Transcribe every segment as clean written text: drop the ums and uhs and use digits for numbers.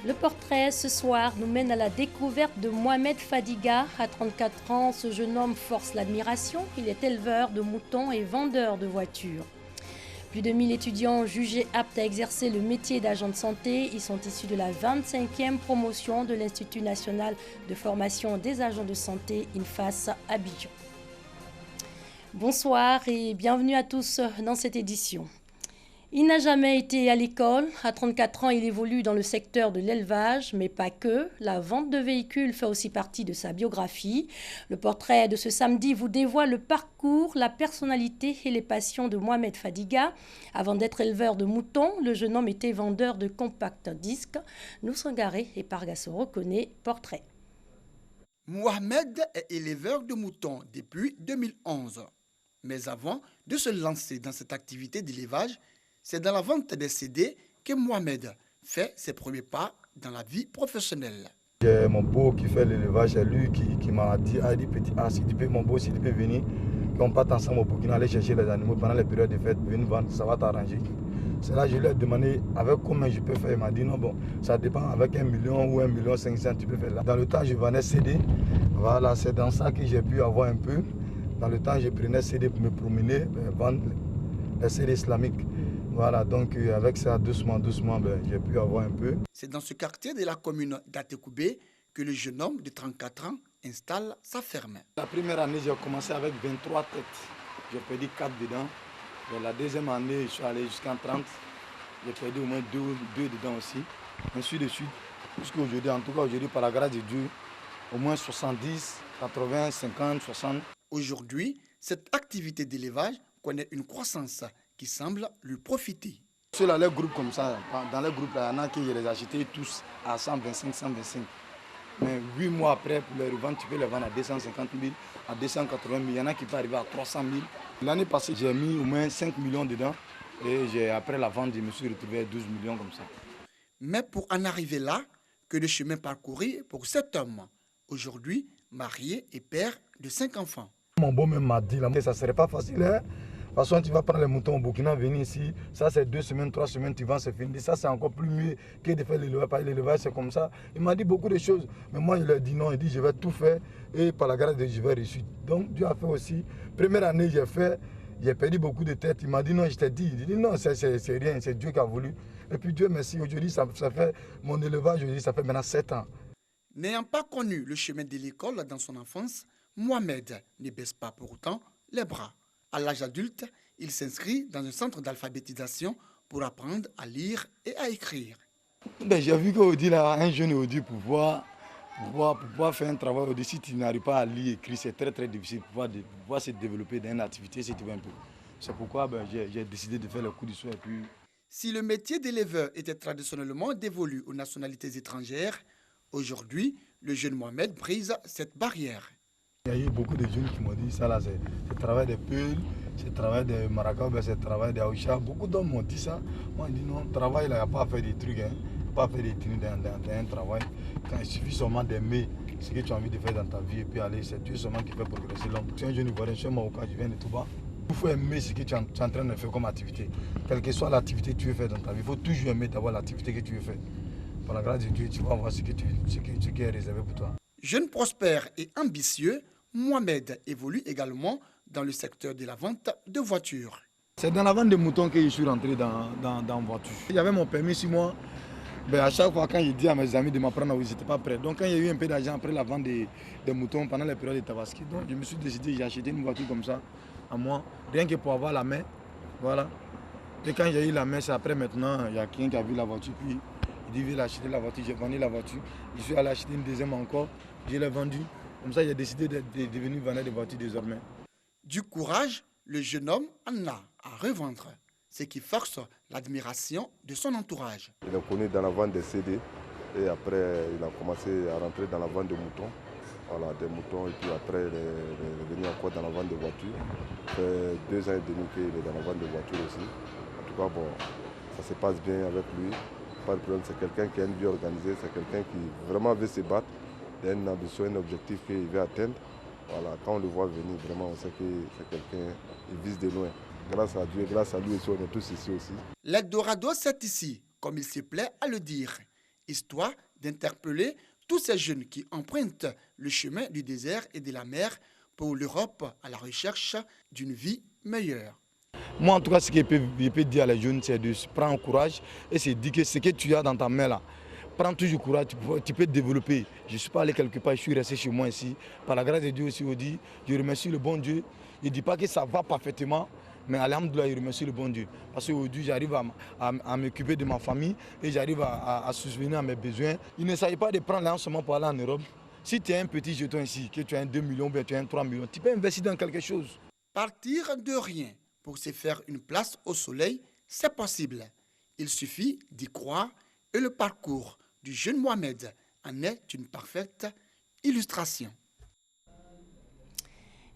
Le portrait ce soir nous mène à la découverte de Mohamed Fadiga. À 34 ans, ce jeune homme force l'admiration. Il est éleveur de moutons et vendeur de voitures. Plus de 1000 étudiants jugés aptes à exercer le métier d'agent de santé. Ils sont issus de la 25e promotion de l'Institut national de formation des agents de santé INFAS Abidjan. Bonsoir et bienvenue à tous dans cette édition. Il n'a jamais été à l'école. À 34 ans, il évolue dans le secteur de l'élevage, mais pas que. La vente de véhicules fait aussi partie de sa biographie. Le portrait de ce samedi vous dévoile le parcours, la personnalité et les passions de Mohamed Fadiga. Avant d'être éleveur de moutons, le jeune homme était vendeur de compact disques. Nous Sangaré et Pargasso reconnaît portrait. Mohamed est éleveur de moutons depuis 2011. Mais avant de se lancer dans cette activité d'élevage, c'est dans la vente des CD que Mohamed fait ses premiers pas dans la vie professionnelle. J'ai mon beau qui fait l'élevage, c'est lui qui m'a dit, petit, si tu peux, mon beau, si tu peux venir, qu'on parte ensemble au Burkina, aller chercher les animaux pendant les périodes de fête, venir vendre, ça va t'arranger. C'est là que je lui ai demandé avec combien je peux faire. Il m'a dit non, bon, ça dépend avec 1 million ou 1,5 million, tu peux faire là. Dans le temps, je vendais CD. Voilà, c'est dans ça que j'ai pu avoir un peu. Dans le temps, je prenais CD pour me promener, vendre les CD islamiques. Voilà, donc avec ça, doucement, j'ai pu avoir un peu. C'est dans ce quartier de la commune d'Atekoubé que le jeune homme de 34 ans installe sa ferme. La première année, j'ai commencé avec 23 têtes. J'ai perdu 4 dedans. Dans la deuxième année, je suis allé jusqu'en 30. J'ai perdu au moins 2 dedans aussi. Ainsi de suite. Jusqu'à aujourd'hui, en tout cas aujourd'hui, par la grâce de Dieu, au moins 70, 80, 50, 60. Aujourd'hui, cette activité d'élevage connaît une croissance qui semble lui profiter. Sur les groupes comme ça, dans les groupes, il y en a qui les ai achetés tous à 125, 125. Mais 8 mois après, pour les revendre, tu peux les vendre à 250 000, à 280 000. Il y en a qui peuvent arriver à 300 000. L'année passée, j'ai mis au moins 5 millions dedans. Et après la vente, je me suis retrouvé à 12 millions comme ça. Mais pour en arriver là, que de chemin parcouru pour cet homme. Aujourd'hui, marié et père de 5 enfants. Mon beau-même m'a dit que ça ne serait pas facile. Hein? De toute façon, tu vas prendre les moutons au Burkina, venir ici. Ça, c'est 2 semaines, 3 semaines, tu vends, c'est fini. Ça, c'est encore plus mieux que de faire l'élevage. L'élevage, c'est comme ça. Il m'a dit beaucoup de choses. Mais moi, il a dit non. Il dit, je vais tout faire. Et par la grâce de Dieu, je vais réussir. Donc, Dieu a fait aussi. Première année, j'ai perdu beaucoup de têtes. Il m'a dit non, je t'ai dit. Il dit non, c'est rien. C'est Dieu qui a voulu. Et puis, Dieu merci. Aujourd'hui, ça fait mon élevage, aujourd'hui, ça fait maintenant 7 ans. N'ayant pas connu le chemin de l'école dans son enfance, Mohamed ne baisse pas pour autant les bras. À l'âge adulte, il s'inscrit dans un centre d'alphabétisation pour apprendre à lire et à écrire. J'ai vu qu'aujourd'hui, un jeune aujourd'hui, pour pouvoir faire un travail aujourd'hui, si tu n'arrives pas à lire et écrire, c'est très très difficile pour pouvoir se développer dans une activité si tu veux un peu. C'est pourquoi j'ai décidé de faire le cours du soir. Si le métier d'éleveur était traditionnellement dévolu aux nationalités étrangères, aujourd'hui, le jeune Mohamed brise cette barrière. Il y a eu beaucoup de jeunes qui m'ont dit ça là, c'est le travail des Peuls, c'est le travail des Maracas, c'est le travail des Aoucha. Beaucoup d'hommes m'ont dit ça. Moi, je dis non, travail là, il n'y a pas à faire des trucs, hein. Pas faire des trucs dans un travail. Quand il suffit seulement d'aimer ce que tu as envie de faire dans ta vie et puis aller, c'est Dieu seulement qui fait progresser l'homme. Je suis un jeune Ivoirien, je suis un Marocain, je viens de Touba. Il faut aimer ce que tu es en train de faire comme activité. Quelle que soit l'activité que tu veux faire dans ta vie, il faut toujours aimer d'avoir l'activité que tu veux faire. Par la grâce de Dieu, tu vas voir ce qui est réservé pour toi. Jeune prospère et ambitieux, Mohamed évolue également dans le secteur de la vente de voitures. C'est dans la vente de moutons que je suis rentré dans la voiture. J'avais mon permis sur moi. À chaque fois, quand je dis à mes amis de m'apprendre, ils n'étaient pas prêts. Donc, quand il y a eu un peu d'argent après la vente des moutons pendant les périodes de Tabaski, donc je me suis décidé, j'ai acheté une voiture comme ça à moi, rien que pour avoir la main. Voilà. Et quand j'ai eu la main, c'est après maintenant, il y a quelqu'un qui a vu la voiture, puis il dit, viens acheter la voiture. J'ai vendu la voiture. Je suis allé acheter une deuxième encore, je l'ai vendue. Comme ça, j'ai décidé de devenir vendeur de voitures désormais. Du courage, le jeune homme en a à revendre, ce qui force l'admiration de son entourage. Il est connu dans la vente des CD et après il a commencé à rentrer dans la vente de moutons. Voilà, des moutons et puis après il est venu encore dans la vente de voitures. Ça fait 2 ans et demi qu'il est dans la vente de voitures aussi. En tout cas, bon, ça se passe bien avec lui. Pas de problème, c'est quelqu'un qui a une vie organisée, c'est quelqu'un qui vraiment veut se battre. Il a une ambition, un objectif qu'il veut atteindre. Voilà, quand on le voit venir, vraiment, on sait que c'est quelqu'un qui vise de loin. Grâce à Dieu, grâce à lui aussi, on est tous ici aussi. L'Eldorado, c'est ici, comme il se plaît à le dire. histoire d'interpeller tous ces jeunes qui empruntent le chemin du désert et de la mer pour l'Europe à la recherche d'une vie meilleure. Moi, en tout cas, ce que je peux dire à les jeunes, c'est de prendre courage et se dire que ce que tu as dans ta main là, prends toujours courage, tu peux te développer. Je ne suis pas allé quelque part, je suis resté chez moi ici. Par la grâce de Dieu aussi, je remercie le bon Dieu. Je ne dis pas que ça va parfaitement, mais alhamdoulilah, je remercie le bon Dieu. Parce qu'aujourd'hui, j'arrive à m'occuper de ma famille et j'arrive à subvenir à mes besoins. Il ne s'agit pas de prendre l'enseignement pour aller en Europe. Si tu as un petit jeton ici, que tu as un 2 millions, bien tu as un 3 millions, tu peux investir dans quelque chose. Partir de rien pour se faire une place au soleil, c'est possible. Il suffit d'y croire et le parcours du jeune Mohamed en est une parfaite illustration.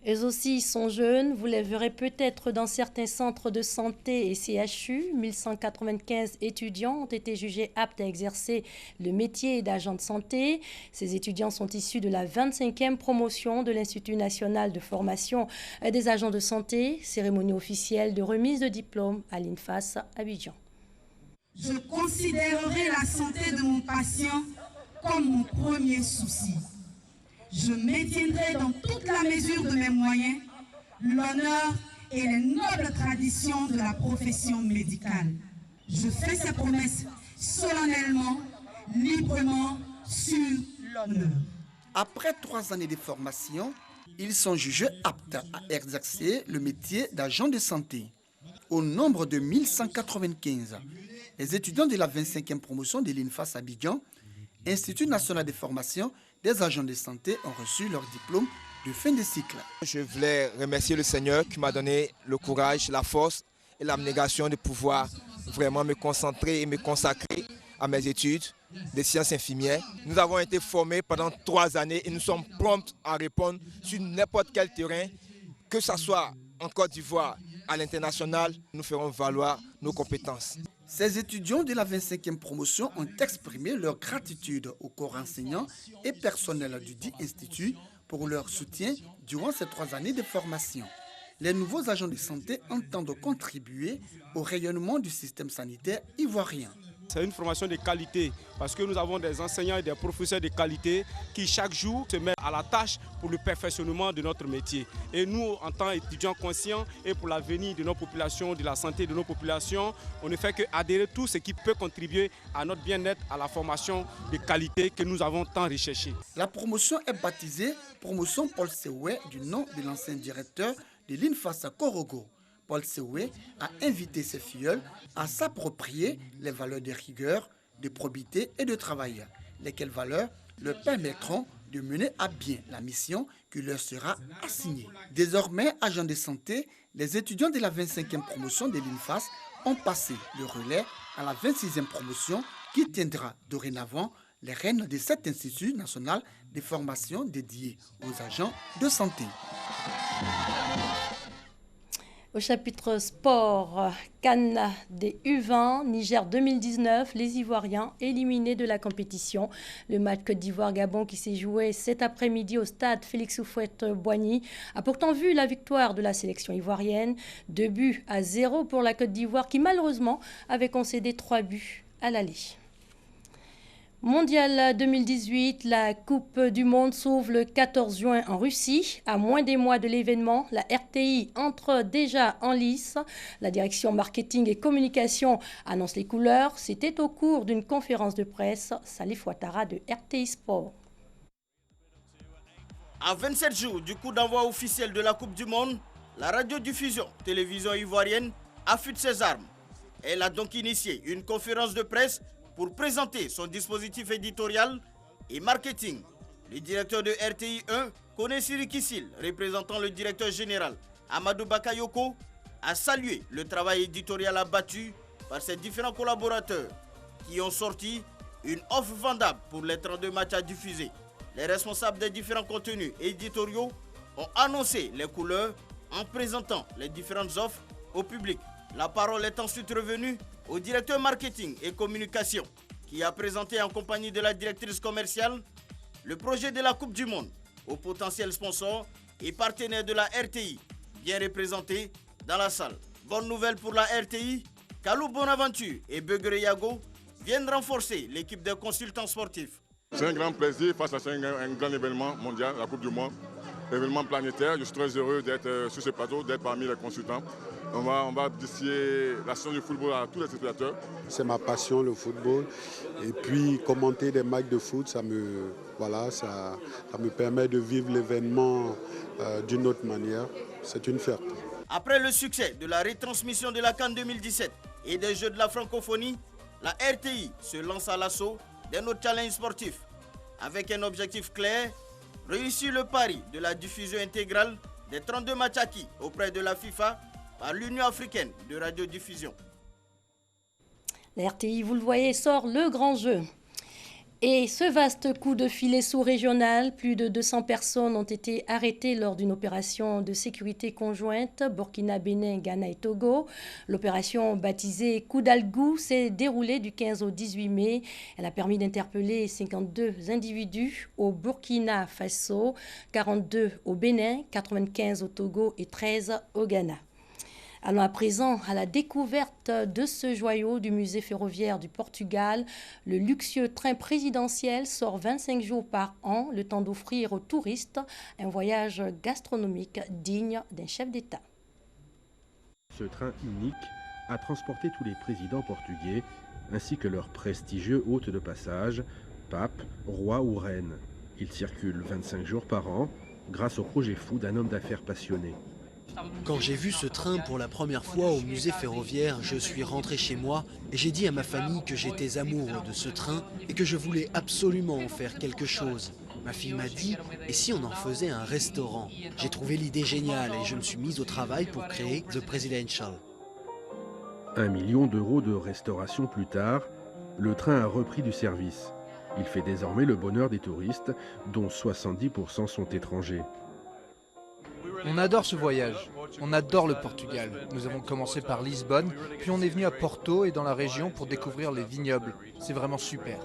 Eux aussi, ils sont jeunes. Vous les verrez peut-être dans certains centres de santé et CHU. 1195 étudiants ont été jugés aptes à exercer le métier d'agent de santé. Ces étudiants sont issus de la 25e promotion de l'Institut national de formation des agents de santé. Cérémonie officielle de remise de diplôme à l'INFAS Abidjan. Je considérerai la santé de mon patient comme mon premier souci. Je maintiendrai dans toute la mesure de mes moyens l'honneur et les nobles traditions de la profession médicale. Je fais ces promesses solennellement, librement, sur l'honneur. Après 3 années de formation, ils sont jugés aptes à exercer le métier d'agent de santé. Au nombre de 1195, les étudiants de la 25e promotion de l'INFAS Abidjan, Institut national de formation des agents de santé, ont reçu leur diplôme de fin de cycle. Je voulais remercier le Seigneur qui m'a donné le courage, la force et l'abnégation de pouvoir vraiment me concentrer et me consacrer à mes études de sciences infirmières. Nous avons été formés pendant 3 années et nous sommes prompts à répondre sur n'importe quel terrain, que ce soit en Côte d'Ivoire, à l'international, nous ferons valoir nos compétences. Ces étudiants de la 25e promotion ont exprimé leur gratitude au corps enseignant et personnel du dit institut pour leur soutien durant ces 3 années de formation. Les nouveaux agents de santé entendent contribuer au rayonnement du système sanitaire ivoirien. C'est une formation de qualité parce que nous avons des enseignants et des professeurs de qualité qui chaque jour se mettent à la tâche pour le perfectionnement de notre métier. Et nous, en tant qu'étudiants conscients et pour l'avenir de nos populations, de la santé de nos populations, on ne fait qu'adhérer tout ce qui peut contribuer à notre bien-être, à la formation de qualité que nous avons tant recherchée. La promotion est baptisée Promotion Paul Sewé du nom de l'ancien directeur de l'INFAS Korogo. Paul Sewé a invité ses filleuls à s'approprier les valeurs de rigueur, de probité et de travail, lesquelles valeurs leur permettront de mener à bien la mission qui leur sera assignée. Désormais, agents de santé, les étudiants de la 25e promotion de l'INFAS ont passé le relais à la 26e promotion qui tiendra dorénavant les rênes de cet institut national de formation dédié aux agents de santé. Au chapitre sport, CAN des U20, Niger 2019, les Ivoiriens éliminés de la compétition. Le match Côte d'Ivoire-Gabon qui s'est joué cet après-midi au stade Félix Houphouët-Boigny a pourtant vu la victoire de la sélection ivoirienne. 2-0 pour la Côte d'Ivoire qui malheureusement avait concédé 3 buts à l'aller. Mondial 2018, la Coupe du Monde s'ouvre le 14 juin en Russie. À moins des mois de l'événement, la RTI entre déjà en lice. La direction marketing et communication annonce les couleurs. C'était au cours d'une conférence de presse. Salif Ouattara de RTI Sport. À 27 jours du coup d'envoi officiel de la Coupe du Monde, la radiodiffusion télévision ivoirienne affûte ses armes. Elle a donc initié une conférence de presse pour présenter son dispositif éditorial et marketing. Le directeur de RTI 1, Kone Sirikissil, représentant le directeur général Amadou Bakayoko, a salué le travail éditorial abattu par ses différents collaborateurs qui ont sorti une offre vendable pour les 32 matchs à diffuser. Les responsables des différents contenus éditoriaux ont annoncé les couleurs en présentant les différentes offres au public. La parole est ensuite revenue au directeur marketing et communication qui a présenté en compagnie de la directrice commerciale le projet de la Coupe du Monde aux potentiels sponsors et partenaires de la RTI, bien représentés dans la salle. Bonne nouvelle pour la RTI, Kalou Bonaventure et Beugre Yago viennent renforcer l'équipe des consultants sportifs. C'est un grand plaisir face à un grand événement mondial, la Coupe du Monde, événement planétaire. Je suis très heureux d'être sur ce plateau, d'être parmi les consultants. On va distiller la science du football à tous les spectateurs. C'est ma passion, le football. Et puis commenter des matchs de foot, ça me permet de vivre l'événement d'une autre manière. C'est une fierté. Après le succès de la retransmission de la CAN 2017 et des Jeux de la francophonie, la RTI se lance à l'assaut d'un autre challenge sportif. Avec un objectif clair, réussir le pari de la diffusion intégrale des 32 matchs acquis auprès de la FIFA par l'Union africaine de radiodiffusion. La RTI, vous le voyez, sort le grand jeu. Et ce vaste coup de filet sous-régional, plus de 200 personnes ont été arrêtées lors d'une opération de sécurité conjointe Burkina, Bénin, Ghana et Togo. L'opération baptisée Coup d'Algou s'est déroulée du 15 au 18 mai. Elle a permis d'interpeller 52 individus au Burkina Faso, 42 au Bénin, 95 au Togo et 13 au Ghana. Allons à présent à la découverte de ce joyau du musée ferroviaire du Portugal. Le luxueux train présidentiel sort 25 jours par an, le temps d'offrir aux touristes un voyage gastronomique digne d'un chef d'État. Ce train unique a transporté tous les présidents portugais, ainsi que leurs prestigieux hôtes de passage, papes, rois ou reines. Il circule 25 jours par an, grâce au projet fou d'un homme d'affaires passionné. Quand j'ai vu ce train pour la première fois au musée ferroviaire, je suis rentré chez moi et j'ai dit à ma famille que j'étais amoureux de ce train et que je voulais absolument en faire quelque chose. Ma fille m'a dit « et si on en faisait un restaurant ?» J'ai trouvé l'idée géniale et je me suis mise au travail pour créer The Presidential. 1 million d'euros de restauration plus tard, le train a repris du service. Il fait désormais le bonheur des touristes, dont 70% sont étrangers. On adore ce voyage, on adore le Portugal. Nous avons commencé par Lisbonne, puis on est venu à Porto et dans la région pour découvrir les vignobles. C'est vraiment super.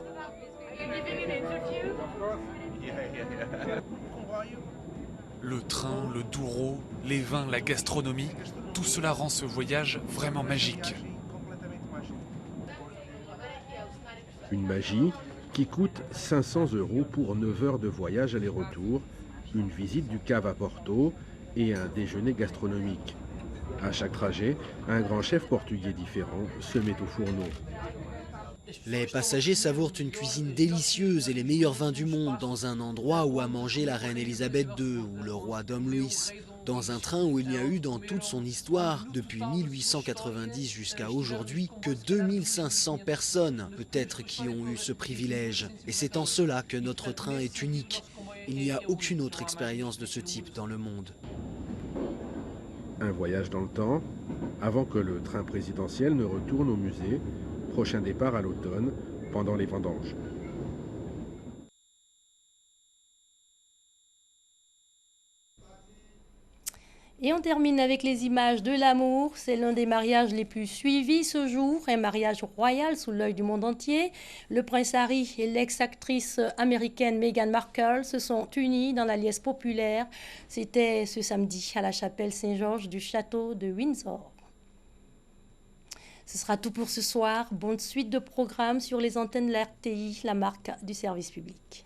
Le train, le douro, les vins, la gastronomie, tout cela rend ce voyage vraiment magique. Une magie qui coûte 500 € pour 9 heures de voyage aller-retour, une visite du cave à Porto et un déjeuner gastronomique. À chaque trajet, un grand chef portugais différent se met au fourneau. Les passagers savourent une cuisine délicieuse et les meilleurs vins du monde dans un endroit où a mangé la reine Elisabeth II ou le roi Dom Luis. Dans un train où il n'y a eu dans toute son histoire, depuis 1890 jusqu'à aujourd'hui, que 2500 personnes, peut-être, qui ont eu ce privilège. Et c'est en cela que notre train est unique. Il n'y a aucune autre expérience de ce type dans le monde. Un voyage dans le temps, avant que le train présidentiel ne retourne au musée, prochain départ à l'automne, pendant les vendanges. Et on termine avec les images de l'amour. C'est l'un des mariages les plus suivis ce jour, un mariage royal sous l'œil du monde entier. Le prince Harry et l'ex-actrice américaine Meghan Markle se sont unis dans la liesse populaire. C'était ce samedi à la chapelle Saint-Georges du château de Windsor. Ce sera tout pour ce soir. Bonne suite de programmes sur les antennes de la RTI, la marque du service public.